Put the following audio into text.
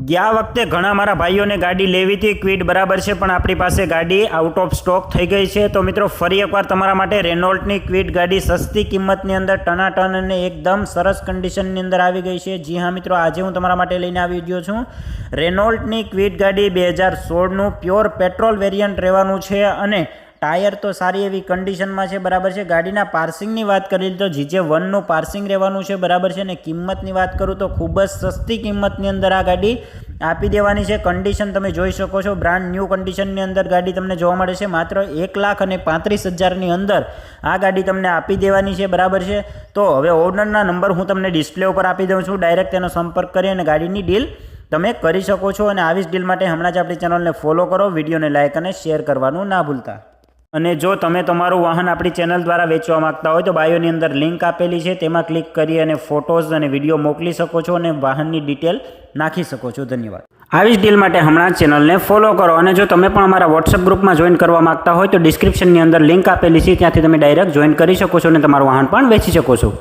ગયા વખતે ઘણા મારા ભાઈઓને ગાડી લેવી હતી ક્વિડ બરાબર છે, પણ આપણી પાસે ગાડી આઉટ ઓફ સ્ટોક થઈ ગઈ છે। તો મિત્રો ફરી એકવાર તમારા માટે રેનોલ્ટની ક્વિડ ગાડી સસ્તી કિંમતની અંદર ટનાટન અને એકદમ સરસ કન્ડિશનની અંદર આવી ગઈ છે। જી હા મિત્રો, આજે હું તમારા માટે લઈને આવી ગયો છું રેનોલ્ટની ક્વિડ ગાડી 2016નું પ્યોર પેટ્રોલ વેરિયન્ટ રહેવાનું છે અને टायर तो सारी एवी कंडीशन में है बराबर है। गाड़ीना पार्सिंग की बात करिए तो GJ1 पार्सिंग रहेवानुं छे बराबर है। ने किंमत की बात करूँ तो खूब ज सस्ती किंमत की अंदर आ गाड़ी आपी देवानी है। कंडीशन तमे जोई शको छो, ब्रांड न्यू कंडीशन की अंदर गाड़ी तमने जोवा मळे छे। मात्र 1,35,000 ની अंदर आ गाड़ी तमने आपी देवानी है बराबर है। तो हवे ओनरना नंबर हूँ तमने डिस्प्ले पर आपी दऊं छुं, डायरेक्ट तेनो संपर्क करी अने गाड़ीनी डील तमे करी शको छो। अने आवी ज डील माटे हमणां ज आपणी चेनलने फॉलो करो, विडियोने लाइक अने शेर करवानुं ना भूलता। અને જો તમે તમારું વાહન આપણી ચેનલ દ્વારા વેચવા માંગતા હોય તો બાયોની અંદર લિંક આપેલી છે, તેમાં ક્લિક કરી અને ફોટોઝ અને વિડીયો મોકલી શકો છો અને વાહનની ડિટેલ નાખી શકો છો। ધન્યવાદ। આવી જ ડીલ માટે હમણાં ચેનલને ફોલો કરો અને જો તમે પણ અમારા વોટ્સએપ ગ્રુપમાં જોઈન કરવા માંગતા હોય તો ડિસ્ક્રિપ્શનની અંદર લિંક આપેલી છે, ત્યાંથી તમે ડાયરેક્ટ જોઈન કરી શકો છો અને તમારું વાહન પણ વેચી શકો છો।